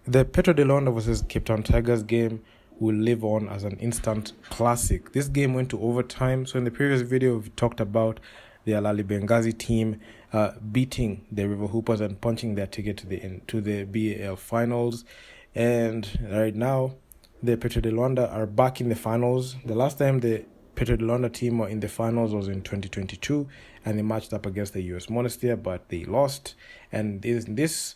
The Petro de Luanda versus Cape Town Tigers game will live on as an instant classic. This game went to overtime. So in the previous video, we talked about the Alali Benghazi team beating the River Hoopers and punching their ticket to the BAL finals. And right now, the Petro de Luanda are back in the finals. The last time the Petro de Luanda team were in the finals was in 2022, and they matched up against the US Monastir, but they lost. And in this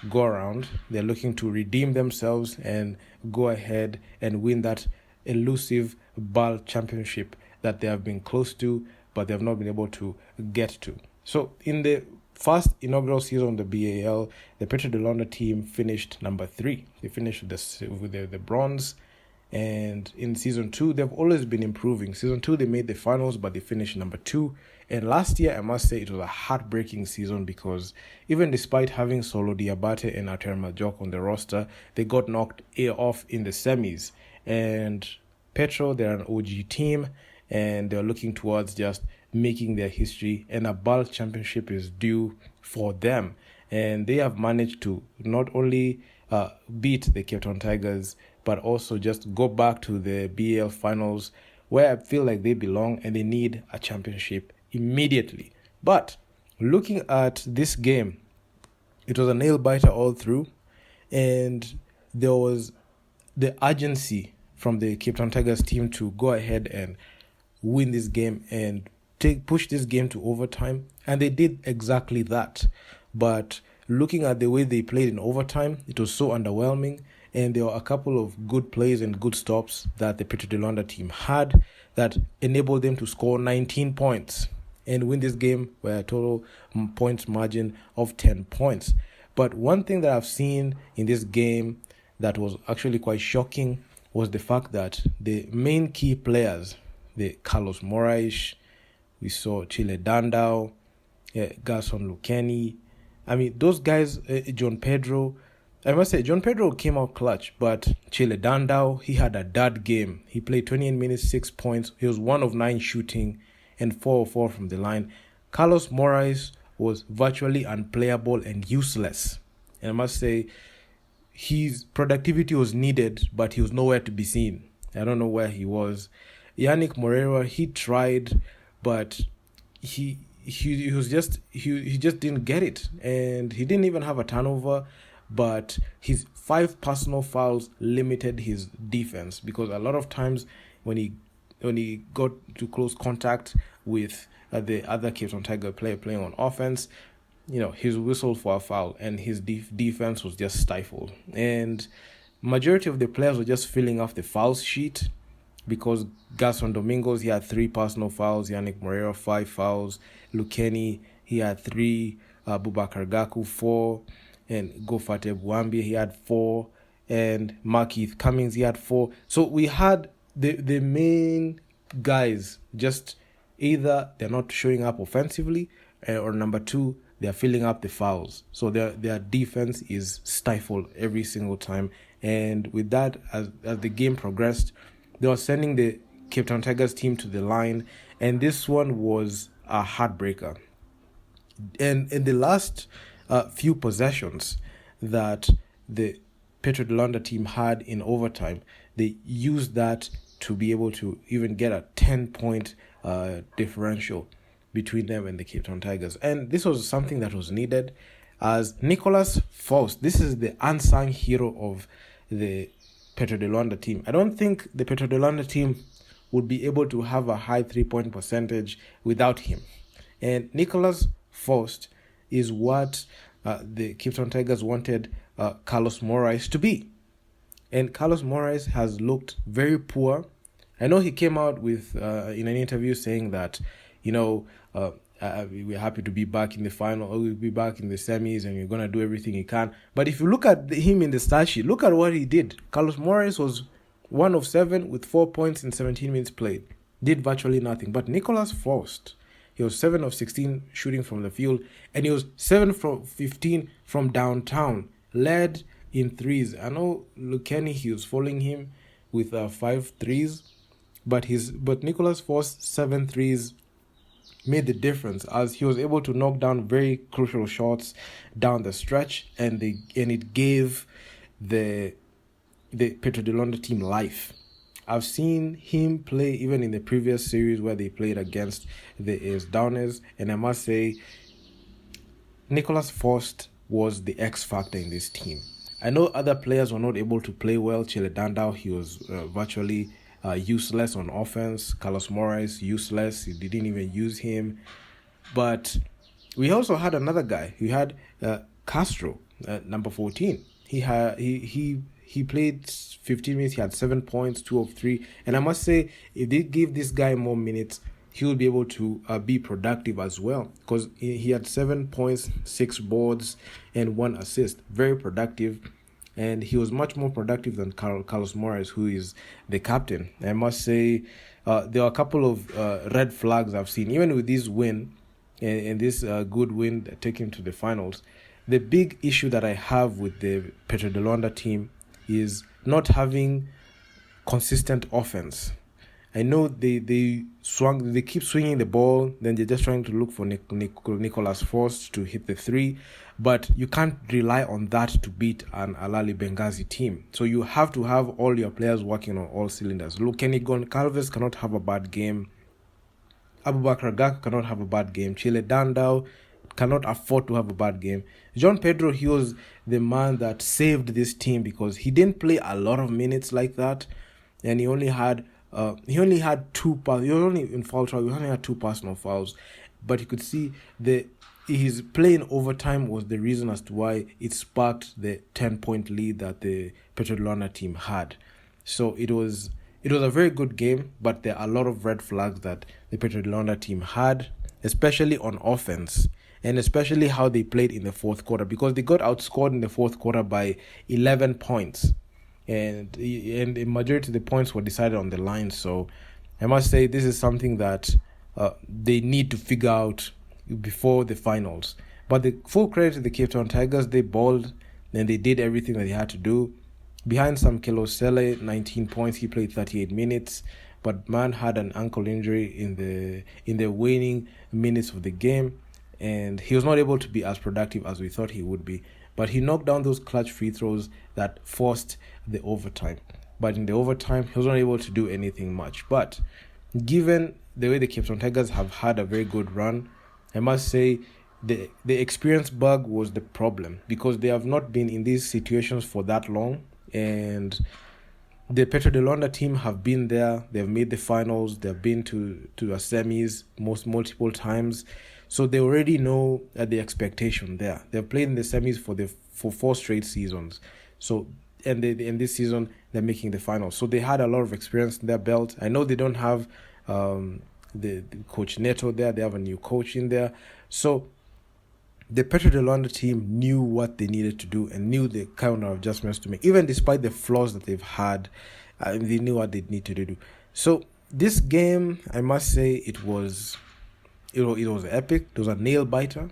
go around, they're looking to redeem themselves and go ahead and win that elusive BAL championship that they have been close to, but they have not been able to get to. So in the first inaugural season of the BAL, the Petro de Luanda team finished number 3. They finished with the bronze. And in season 2, they've always been improving. Season 2, they made the finals, but they finished number 2. And last year, I must say, it was a heartbreaking season because even despite having Solo Diabate and Ater Majok on the roster, they got knocked off in the semis. And Petro, they're an OG team, and they're looking towards just making their history. And a BAL championship is due for them. And they have managed to not only beat the Cape Town Tigers, but also just go back to the BAL finals where I feel like they belong and they need a championship immediately. But looking at this game, it was a nail-biter all through, and there was the urgency from the Cape Town Tigers team to go ahead and win this game and push this game to overtime, and they did exactly that. But looking at the way they played in overtime, it was so underwhelming. And there were a couple of good plays and good stops that the Petro de Luanda team had that enabled them to score 19 points and win this game by a total points margin of 10 points. But one thing that I've seen in this game that was actually quite shocking was the fact that the main key players, the Carlos Moraes, we saw Chile Dandao, Gerson Lukeni, I mean, those guys, John Pedro, I must say, John Pedro came out clutch, but Chile Dandao, he had a dud game. He played 28 minutes, 6 points. He was 1 of 9 shooting and 4 of 4 from the line. Carlos Moraes was virtually unplayable and useless. And I must say, his productivity was needed, but he was nowhere to be seen. I don't know where he was. Yannick Moreira, he tried, but he just didn't get it. And he didn't even have a turnover. But his 5 personal fouls limited his defense because a lot of times when he got to close contact with the other Cape Town Tiger player playing on offense, his whistle for a foul and his defense was just stifled. And majority of the players were just filling off the fouls sheet because Gerson Domingos, he had 3 personal fouls, Yannick Moreira 5 fouls, Lukeni, he had 3, Boubacar Gaku 4, and Gofate Bwambi, he had 4, and Markeith Cummings, he had 4. So we had the main guys just either they're not showing up offensively, or number 2, they're filling up the fouls. So their defense is stifled every single time. And with that, as the game progressed, they were sending the Cape Town Tigers team to the line, and this one was a heartbreaker. And in the last few possessions that the Petro de Luanda team had in overtime, they used that to be able to even get a 10-point differential between them and the Cape Town Tigers. And this was something that was needed, as Nicholas Faust, this is the unsung hero of the Petro de Luanda team. I don't think the Petro de Luanda team would be able to have a high 3-point percentage without him. And Nicholas Faust is what the Cape Town Tigers wanted Carlos Moraes to be. And Carlos Moraes has looked very poor. I know he came out with in an interview saying that, we're happy to be back in the final, or we'll be back in the semis, and we're going to do everything he can. But if you look at him in the stat sheet, look at what he did. Carlos Moraes was 1 of 7 with 4 points in 17 minutes played. Did virtually nothing. But Nicholas Faust, he was 7 of 16 shooting from the field, and he was 7 from 15 from downtown, led in threes. I know Lukeni, he was following him with 5 threes, but Nicholas Faust's 7 threes made the difference, as he was able to knock down very crucial shots down the stretch, and it gave the Petro de Luanda team live. I've seen him play even in the previous series where they played against the Downers, and I must say, Nicholas Forst was the X factor in this team. I know other players were not able to play well. Chile Dandao, he was virtually useless on offense. Carlos Moraes, useless. He didn't even use him. But we also had another guy. We had Castro, number 14. He played 15 minutes. He had 7 points, 2 of 3. And I must say, if they give this guy more minutes, he will be able to be productive as well, because he had 7 points, 6 boards, and 1 assist. Very productive. And he was much more productive than Carlos Moraes, who is the captain. I must say, there are a couple of red flags I've seen, even with this win and this good win taking to the finals. The big issue that I have with the Petro de Luanda team is not having consistent offense. I know they keep swinging the ball, then they're just trying to look for Nicholas Forst to hit the 3, but you can't rely on that to beat an Alali Benghazi team. So you have to have all your players working on all cylinders. Look, Kenny Goncalves cannot have a bad game. Abubakar Gak cannot have a bad game. Chile Dandao cannot afford to have a bad game. John Pedro, he was the man that saved this team because he didn't play a lot of minutes like that, and he only had 2 passes. He was only in foul trouble. He only had 2 personal fouls, but you could see his play in overtime was the reason as to why it sparked the 10-point lead that the Petro de Luanda team had. So it was a very good game, but there are a lot of red flags that the Petro de Luanda team had, especially on offense, and especially how they played in the fourth quarter, because they got outscored in the fourth quarter by 11 points. And the majority of the points were decided on the line. So I must say this is something that they need to figure out before the finals. But the full credit to the Cape Town Tigers, they balled and they did everything that they had to do. Behind Sam Kelosele, 19 points, he played 38 minutes. But man had an ankle injury in the waning minutes of the game, and he was not able to be as productive as we thought he would be. But he knocked down those clutch free throws that forced the overtime. But in the overtime, he was not able to do anything much. But given the way the Cape Town Tigers have had a very good run, I must say the experience bug was the problem, because they have not been in these situations for that long. And the Petro de Luanda team have been there. They've made the finals. They've been to a semis multiple times. So they already know the expectation there. They've played in the semis for 4 straight seasons. So and this season they're making the finals. So they had a lot of experience in their belt. I know they don't have the coach Neto there. They have a new coach in there. So the Petro de Luanda team knew what they needed to do and knew the kind of adjustments to make. Even despite the flaws that they've had, they knew what they needed to do. So this game, I must say, it was epic. It was a nail biter.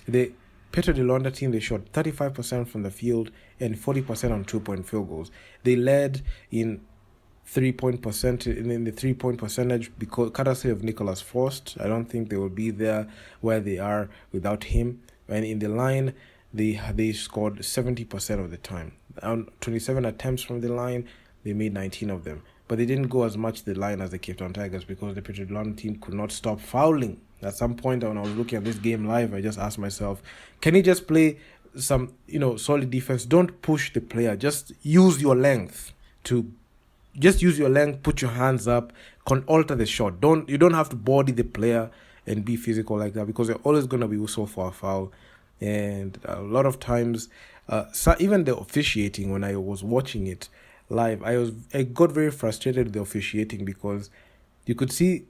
The Petro de Luanda team, they shot 35% from the field and 40% on 2-point field goals. They led in 3-point percentage because courtesy of Nicholas Forst. I don't think they will be there where they are without him. And in the line, they scored 70% of the time. On 27 attempts from the line, they made 19 of them. But they didn't go as much the line as the Cape Town Tigers because the Petro de Luanda team could not stop fouling. At some point when I was looking at this game live, I just asked myself, can he just play some, solid defense? Don't push the player. Just use your length put your hands up, alter the shot. You don't have to body the player and be physical like that, because you're always going to be whistled for a foul. And a lot of times, even the officiating, when I was watching it live, I got very frustrated with the officiating, because you could see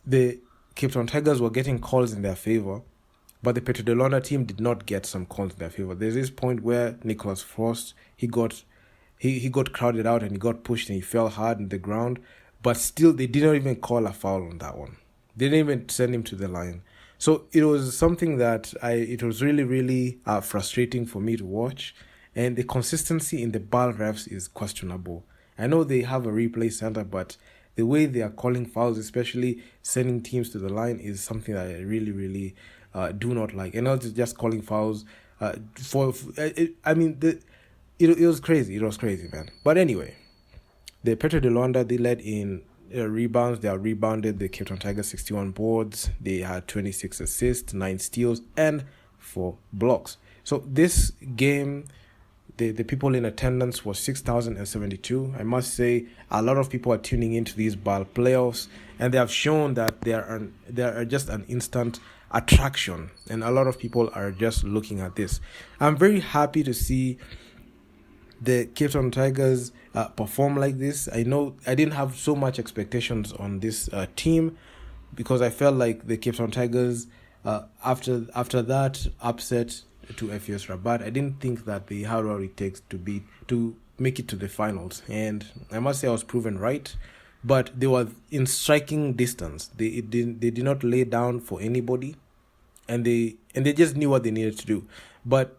the Cape Town Tigers were getting calls in their favor, but the Petro de Luanda team did not get some calls in their favor. There's this point where Nicholas Forst, he got crowded out and he got pushed and he fell hard on the ground, but still they didn't even call a foul on that one. They didn't even send him to the line. So it was something that it was really, really frustrating for me to watch. And the consistency in the BAL refs is questionable. I know they have a replay center, but the way they are calling fouls, especially sending teams to the line, is something that I really, really do not like. And not just calling fouls it was crazy. It was crazy, man. But anyway, the Petro de Luanda, they led in rebounds. They are rebounded the Cape Town Tigers 61 boards. They had 26 assists, 9 steals, and 4 blocks. So this game, the people in attendance was 6,072. I must say, a lot of people are tuning into these ball playoffs, and they have shown that they are just an instant attraction, and a lot of people are just looking at this. I'm very happy to see the Cape Town Tigers perform like this. I know I didn't have so much expectations on this team, because I felt like the Cape Town Tigers, after that upset to FUS Rabat, I didn't think that they had what it takes to make it to the finals. And I must say I was proven right, but they were in striking distance. They did not lay down for anybody, and they just knew what they needed to do. But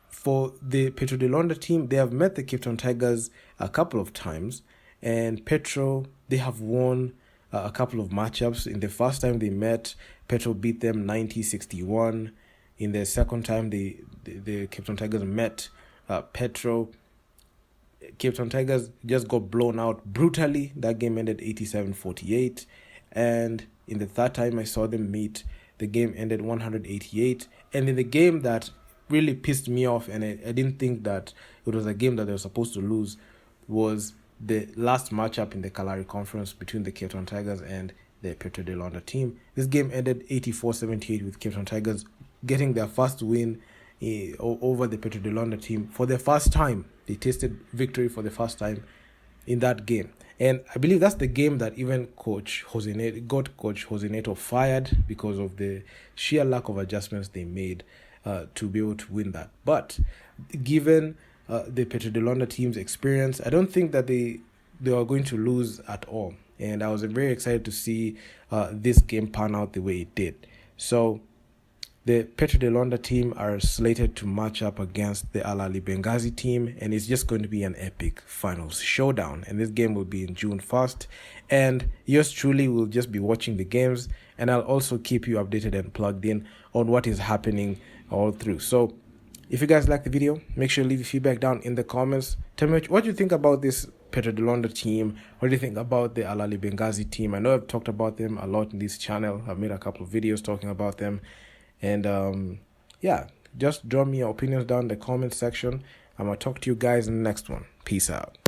for the Petro de Luanda team, they have met the Cape Town Tigers a couple of times, and Petro, they have won a couple of matchups. In the first time they met, Petro beat them 90-61. In the second time the Cape Town Tigers met Petro, Cape Town Tigers just got blown out brutally. That game ended 87-48. And in the third time I saw them meet, the game ended 188. And in the game that really pissed me off, and I didn't think that it was a game that they were supposed to lose, was the last matchup in the Kalahari Conference between the Cape Town Tigers and the Petro de Luanda team. This game ended 84-78 with Cape Town Tigers getting their first win over the Petro de Luanda team for the first time. They tasted victory for the first time in that game. And I believe that's the game that even Coach Jose Neto fired, because of the sheer lack of adjustments they made to be able to win that. But given the Petro de Luanda team's experience, I don't think that they are going to lose at all. And I was very excited to see this game pan out the way it did. So the Petro de Luanda team are slated to match up against the Al Ahly Benghazi team, and it's just going to be an epic finals showdown. And this game will be in June 1st. And yours truly will just be watching the games, and I'll also keep you updated and plugged in on what is happening all through. So if you guys like the video, make sure to leave your feedback down in the comments. Tell me what you think about this Petro de Luanda team. What do you think about the Al Ahly Benghazi team? I know I've talked about them a lot in this channel. I've made a couple of videos talking about them. And yeah, just drop me your opinions down in the comment section. I'm going to talk to you guys in the next one. Peace out.